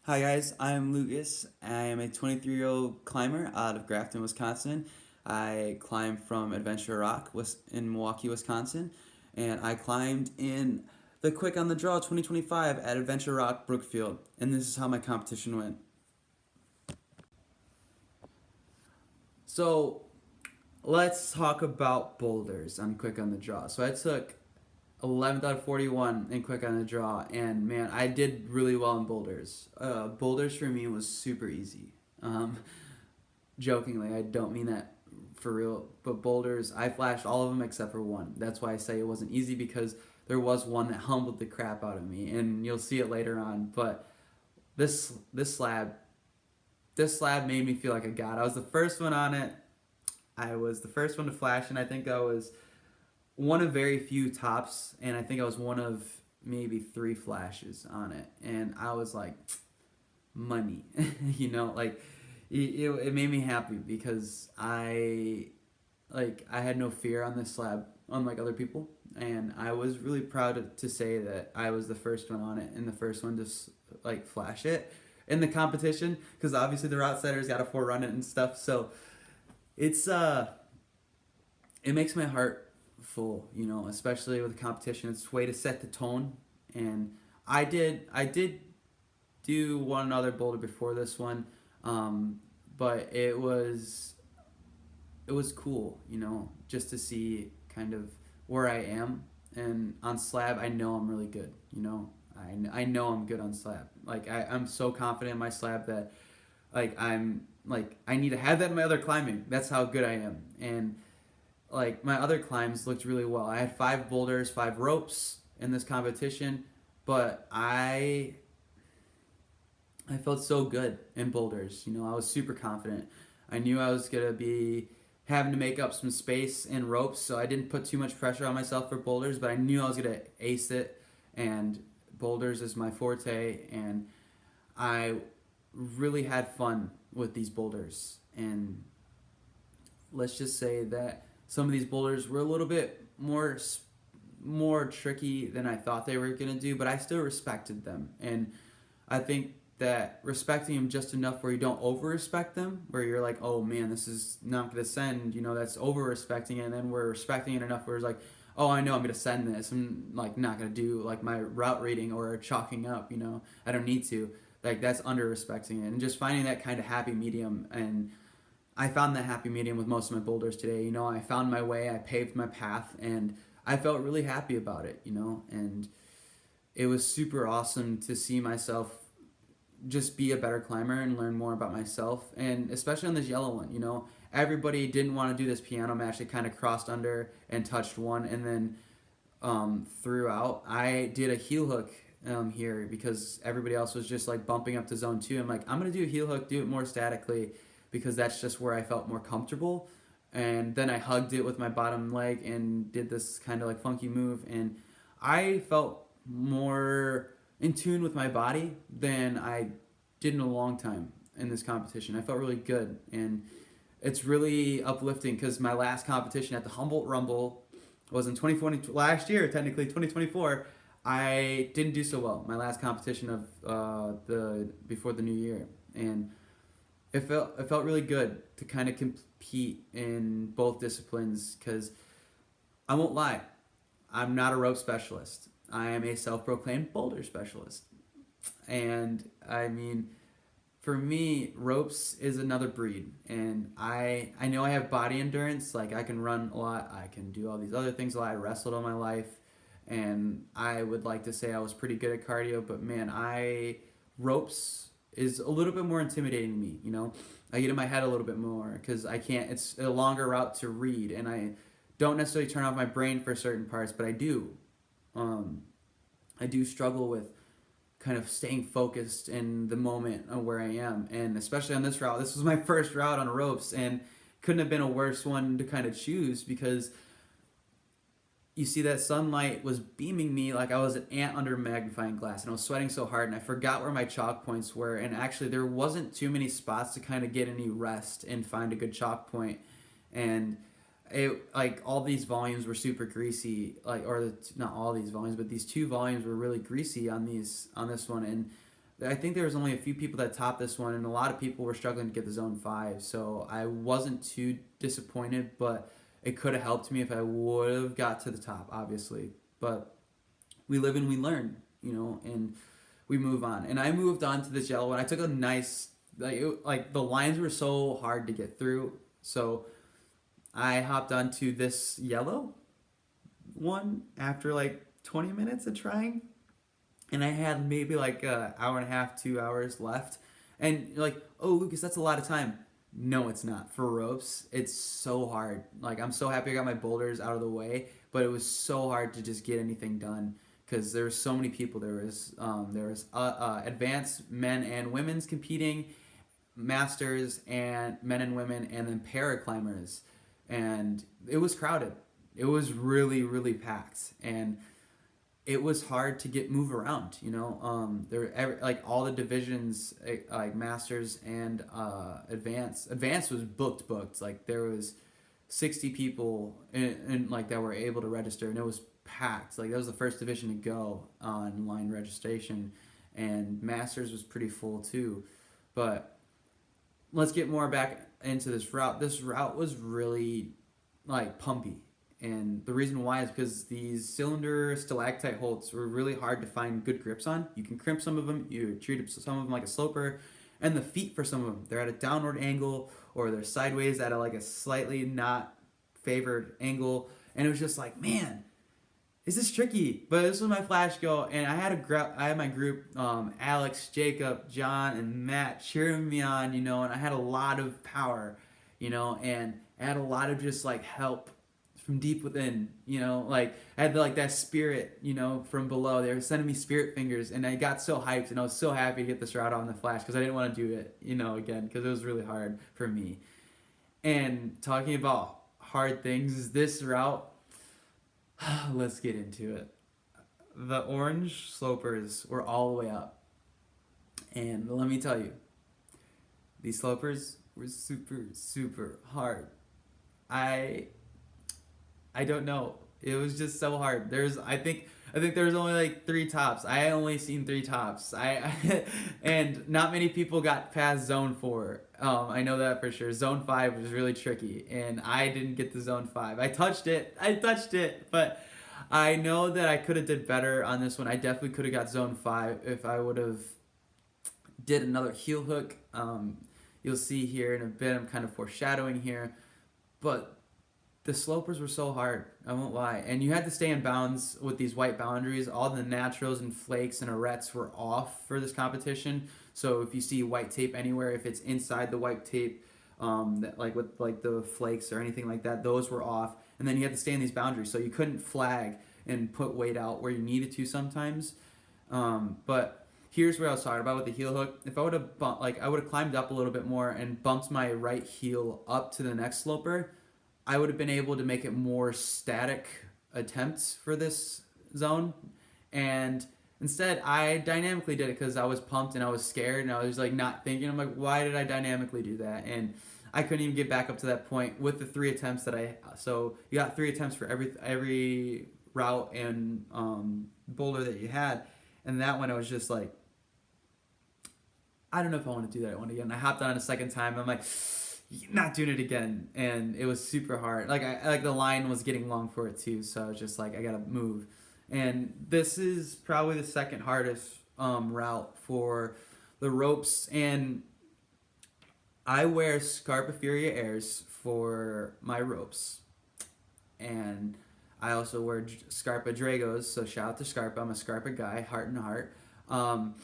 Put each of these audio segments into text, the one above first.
Hi guys, I'm Lucas. I am a 23-year-old climber out of Grafton, Wisconsin. I climb from Adventure Rock in Milwaukee, Wisconsin, and I climbed in the Quick on the Draw 2025 at Adventure Rock Brookfield, and this is how my competition went. So, let's talk about boulders on Quick on the Draw. So I took 11th out of 41 in Quick on the Draw, and man, I did really well in boulders. Boulders for me was super easy. Um, Jokingly, I don't mean that for real, but boulders, I flashed all of them except for one. That's why I say it wasn't easy, because there was one that humbled the crap out of me, and you'll see it later on. But this this slab this slab made me feel like a god. I was the first one on it. I was the first one to flash, and I think I was one of very few tops, and I think I was one of maybe three flashes on it, and I was like, money, like it made me happy because I had no fear on this slab, unlike other people, and I was really proud to say that I was the first one on it and the first one to flash it in the competition, because obviously the route setters got to forerun it and stuff. So it's it makes my heart full, especially with the competition. It's a way to set the tone, and I did do one other boulder before this one, but it was cool, just to see kind of where I am. And on slab, I know I'm really good. I know I'm good on slab. Like I'm so confident in my slab that I need to have that in my other climbing. That's how good I am. And like my other climbs looked really well. I had 5 boulders, 5 ropes in this competition, but I felt so good in boulders. I was super confident. I knew I was gonna be having to make up some space in ropes, so I didn't put too much pressure on myself for boulders. But I knew I was gonna ace it, and boulders is my forte. And I really had fun with these boulders. And let's just say that some of these boulders were a little bit more tricky than I thought they were gonna do, but I still respected them. And I think that respecting them just enough where you don't over respect them, where you're like, oh man, this is not gonna send, that's over respecting it, and then we're respecting it enough where it's like, oh, I know I'm gonna send this. I'm like not gonna do like my route reading or chalking up, I don't need to. Like that's under respecting it, and just finding that kind of happy medium. And I found that happy medium with most of my boulders today. I found my way, I paved my path, and I felt really happy about it, and it was super awesome to see myself just be a better climber and learn more about myself. And especially on this yellow one, everybody didn't want to do this piano match. They kind of crossed under and touched one, and then threw out. I did a heel hook here because everybody else was just like bumping up to zone 2. I'm like, I'm gonna do a heel hook, do it more statically, because that's just where I felt more comfortable. And then I hugged it with my bottom leg and did this kind of like funky move, and I felt more in tune with my body than I did in a long time in this competition. I felt really good, and it's really uplifting because my last competition at the Humboldt Rumble was in 2020, last year, technically 2024. I didn't do so well. My last competition of the before the new year, and it felt really good to kind of compete in both disciplines, because I won't lie, I'm not a rope specialist. I am a self-proclaimed boulder specialist. And I mean, for me, ropes is another breed. And I know I have body endurance. Like I can run a lot. I can do all these other things a lot. I wrestled all my life, and I would like to say I was pretty good at cardio. But man, I ropes is a little bit more intimidating to me. I get in my head a little bit more because I can't. It's a longer route to read, and I don't necessarily turn off my brain for certain parts, but I do. Um, I do struggle with kind of staying focused in the moment of where I am, and especially on this route. This was my first route on ropes, and couldn't have been a worse one to kind of choose, because you see that sunlight was beaming me like I was an ant under a magnifying glass, and I was sweating so hard, and I forgot where my chalk points were. And actually there wasn't too many spots to kind of get any rest and find a good chalk point. And it, like, all these volumes were super greasy, like, or not all these volumes, but these 2 volumes were really greasy on this one. And I think there was only a few people that topped this one, and a lot of people were struggling to get the zone 5. So I wasn't too disappointed, but it could have helped me if I would have got to the top, obviously. But we live and we learn, and we move on. And I moved on to this yellow one. I took a nice, like the lines were so hard to get through, so I hopped onto this yellow one after like 20 minutes of trying, and I had maybe like an hour and a half, 2 hours left. And you're like, oh, Lucas, that's a lot of time. No, it's not. For ropes, it's so hard. Like, I'm so happy I got my boulders out of the way, but it was so hard to just get anything done because there were so many people. There was advanced men and women's competing, masters and men and women, and then paraclimbers, and it was crowded. It was really, really packed, and it was hard to move around. Like all the divisions, like masters and advanced was booked. Like there was 60 people in like that were able to register, and it was packed. Like that was the first division to go online registration, and masters was pretty full too. But let's get more back into this route. This route was really like pumpy. And the reason why is because these cylinder stalactite holds were really hard to find good grips on. You can crimp some of them, you treat some of them like a sloper, and the feet for some of them, they're at a downward angle or they're sideways at a slightly not favored angle. And it was just like, man, this is tricky. But this was my flash go, and I had my group, Alex, Jacob, John, and Matt cheering me on, and I had a lot of power, and I had a lot of just like help from deep within, like I had that spirit, from below. They were sending me spirit fingers, and I got so hyped, and I was so happy to get this route on the flash because I didn't want to do it, again, because it was really hard for me. And talking about hard things, this route, let's get into it. The orange slopers were all the way up, and let me tell you, these slopers were super, super hard. I don't know. It was just so hard. I think there was only like 3 tops. I only seen 3 tops. And not many people got past zone 4. I know that for sure. Zone 5 was really tricky, and I didn't get to zone 5. I touched it, but I know that I could have did better on this one. I definitely could have got zone 5 if I would have did another heel hook. You'll see here in a bit. I'm kind of foreshadowing here, but the slopers were so hard, I won't lie. And you had to stay in bounds with these white boundaries. All the naturals and flakes and arêtes were off for this competition. So if you see white tape anywhere, if it's inside the white tape, with the flakes or anything like that, those were off. And then you had to stay in these boundaries. So you couldn't flag and put weight out where you needed to sometimes. But here's where I was talking about with the heel hook. If I would have I would have climbed up a little bit more and bumped my right heel up to the next sloper, I would have been able to make it more static attempts for this zone. And instead, I dynamically did it because I was pumped and I was scared and I was not thinking. I'm like, why did I dynamically do that? And I couldn't even get back up to that point with the 3 attempts so you got 3 attempts for every route and boulder that you had. And that one I was just like, I don't know if I want to do that one again. I hopped on it a second time. I'm like, not doing it again, and it was super hard. The line was getting long for it too, so I was just like, I gotta move. And this is probably the second hardest route for the ropes, and I wear Scarpa Furia Airs for my ropes, and I also wear Scarpa Dragos. So shout out to Scarpa. I'm a Scarpa guy, heart and heart. I'm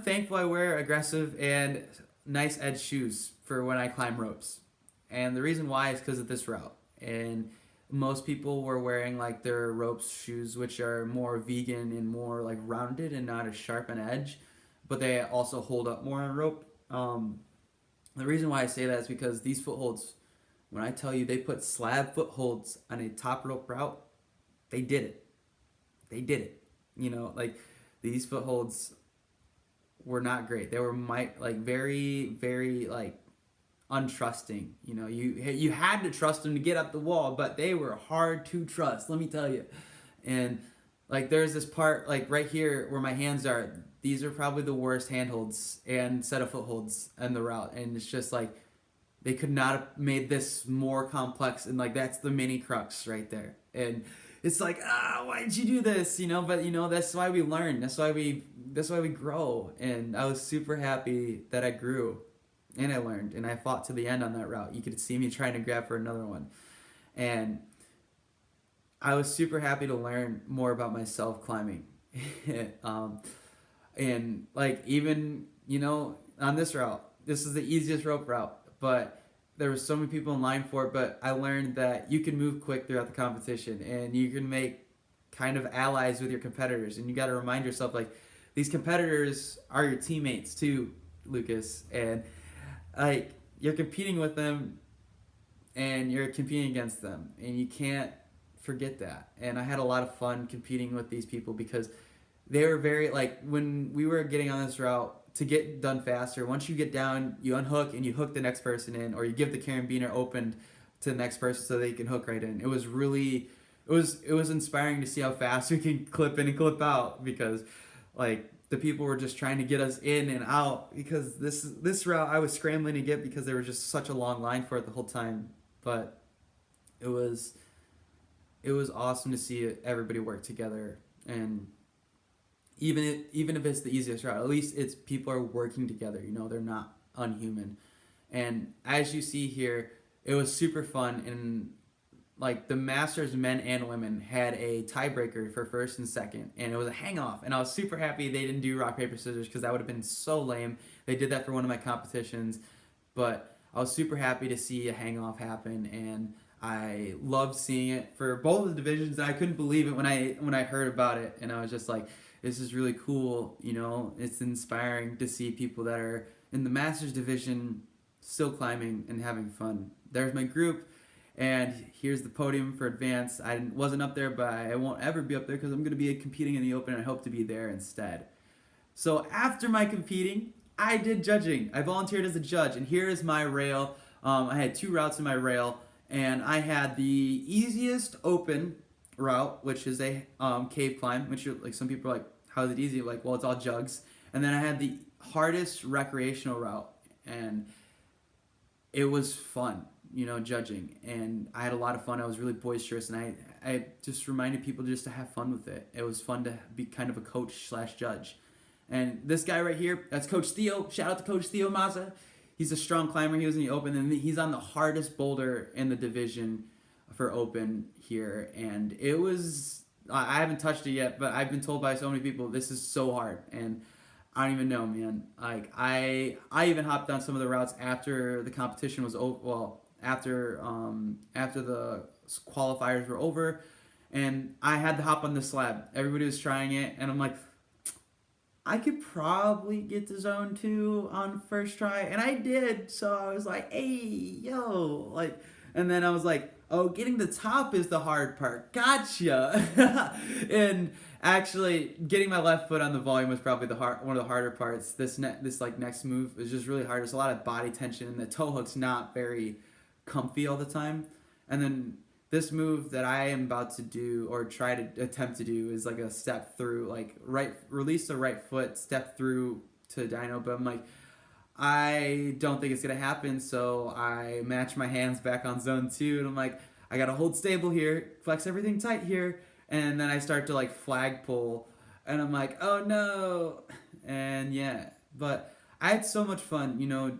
thankful I wear aggressive and nice edge shoes for when I climb ropes, and the reason why is because of this route. And most people were wearing their ropes shoes, which are more vegan and more rounded and not as sharp an edge, but they also hold up more on rope. The reason why I say that is because these footholds, when I tell you they put slab footholds on a top rope route, they did it. These footholds were not great. They were very, very untrusting. You had to trust them to get up the wall, but they were hard to trust, let me tell you. And there's this part right here where my hands are. these are probably the worst handholds and set of footholds in the route, and it's just like they could not have made this more complex, and like that's the mini crux right there. And it's like, why did you do this, but that's why we learn, that's why we grow. And I was super happy that I grew and I learned, and I fought to the end on that route. You could see me trying to grab for another one, and I was super happy to learn more about myself climbing. um, and like, even on this route, this is the easiest rope route, but there were so many people in line for it. But I learned that you can move quick throughout the competition, and you can make kind of allies with your competitors, and you got to remind yourself, like, these competitors are your teammates too, Lucas. And like, you're competing with them and you're competing against them, and you can't forget that. And I had a lot of fun competing with these people because they were very, like, when we were getting on this route, to get done faster, once you get down, you unhook and you hook the next person in, or you give the carabiner opened to the next person so they can hook right in. It was really, it was inspiring to see how fast we can clip in and clip out, because like, the people were just trying to get us in and out, because this route I was scrambling to get because there was just such a long line for it the whole time. But it was awesome to see everybody work together. And even if it's the easiest route, at least it's people are working together. They're not unhuman. And as you see here, it was super fun. And like, the Masters men and women had a tiebreaker for first and second, and it was a hang off. And I was super happy they didn't do rock paper scissors, because that would have been so lame. They did that for one of my competitions, but I was super happy to see a hang off happen, and I loved seeing it for both of the divisions. And I couldn't believe it when I heard about it, and I was just like, this is really cool. It's inspiring to see people that are in the Masters division still climbing and having fun. There's my group, and here's the podium for advance. I wasn't up there, but I won't ever be up there because I'm going to be competing in the Open, and I hope to be there instead. So after my competing, I did judging. I volunteered as a judge, and here is my rail. I had 2 routes in my rail, and I had the easiest open route, which is a cave climb, which like, some people are like, how is it easy? Like, well, it's all jugs. And then I had the hardest recreational route, and it was fun, judging. And I had a lot of fun. I was really boisterous, and I just reminded people just to have fun with it. It was fun to be kind of a coach/judge. And this guy right here, that's Coach Theo. Shout out to Coach Theo Maza. He's a strong climber. He was in the Open, and he's on the hardest boulder in the division for Open here. And it was, I haven't touched it yet, but I've been told by so many people, this is so hard. And I don't even know, man. Like, I even hopped on some of the routes after the competition was over. Well, after the qualifiers were over, and I had to hop on the slab. Everybody was trying it, and I'm like, I could probably get to zone 2 on first try, and I did. So I was like, hey, yo, like, and then I was like, oh, getting the top is the hard part. Gotcha. And actually, getting my left foot on the volume was probably one of the harder parts. This next move was just really hard. There's a lot of body tension, and the toe hook's not very comfy all the time. And then this move that I am about to do, or try to attempt to do, is like a step through, like release the right foot, step through to dyno. But I'm like, I don't think it's gonna happen, so I match my hands back on zone 2, and I'm like, I gotta hold stable here, flex everything tight here, and then I start to like flag pull, and I'm like, oh no, and yeah. But I had so much fun,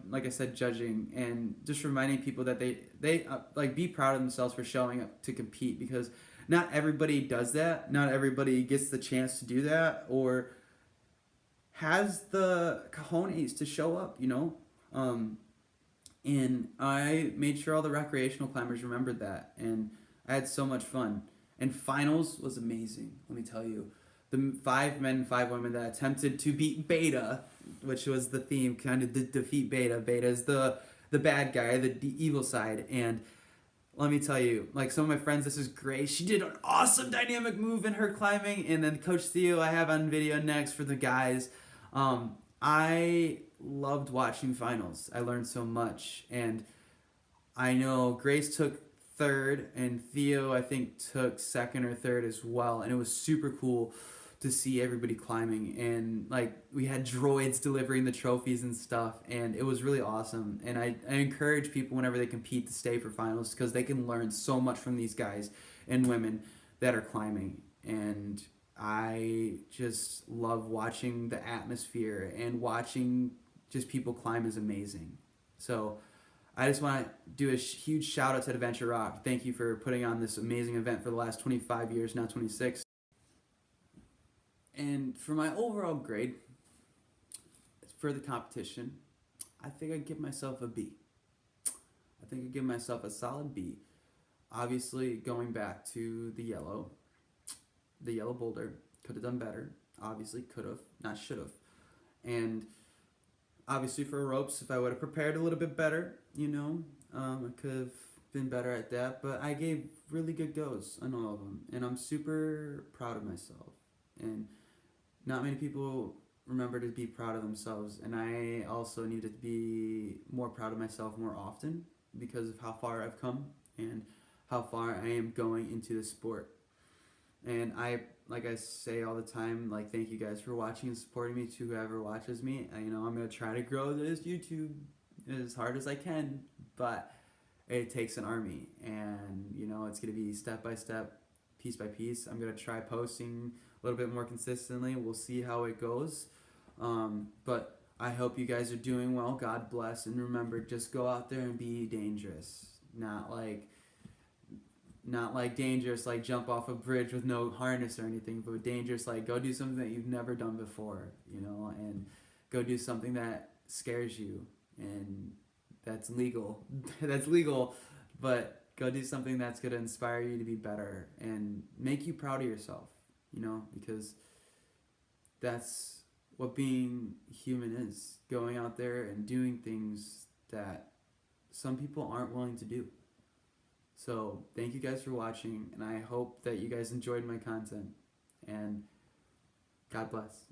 like I said, judging, and just reminding people that they like, be proud of themselves for showing up to compete, because not everybody does that. Not everybody gets the chance to do that, or has the cojones to show up, and I made sure all the recreational climbers remembered that, and I had so much fun. And finals was amazing, let me tell you. The 5 men and 5 women that attempted to beat Beta, which was the theme, kind of defeat Beta. Beta is the bad guy, the evil side. And let me tell you, like, some of my friends, this is great. She did an awesome dynamic move in her climbing. And then Coach Theo, I have on video next for the guys. I loved watching finals. I learned so much. And I know Grace took 3rd, and Theo, I think, took 2nd or 3rd as well. And it was super cool to see everybody climbing, and like we had droids delivering the trophies and stuff, and it was really awesome. And I encourage people whenever they compete to stay for finals because they can learn so much from these guys and women that are climbing. And I just love watching the atmosphere, and watching just people climb is amazing. So I just want to do a huge shout out to Adventure Rock. Thank you for putting on this amazing event for the last 25 years, now 26. And for my overall grade for the competition, I think I'd give myself a B. I think I'd give myself a solid B. Obviously, going back to the yellow boulder, could have done better. Obviously, could have, not should have. And obviously, for ropes, if I would have prepared a little bit better, I could have been better at that. But I gave really good goes on all of them, and I'm super proud of myself. And not many people remember to be proud of themselves, and I also need to be more proud of myself more often because of how far I've come and how far I am going into the sport. And like I say all the time, like, thank you guys for watching and supporting me. To whoever watches me, I'm gonna try to grow this YouTube as hard as I can, but it takes an army, and it's gonna be step by step, piece by piece. I'm gonna try posting a little bit more consistently. We'll see how it goes. But I hope you guys are doing well. God bless. And remember, just go out there and be dangerous. Not like dangerous, like jump off a bridge with no harness or anything, but dangerous, like go do something that you've never done before, and go do something that scares you, and that's legal. That's legal, but go do something that's going to inspire you to be better and make you proud of yourself, because that's what being human is, going out there and doing things that some people aren't willing to do. So thank you guys for watching, and I hope that you guys enjoyed my content, and God bless.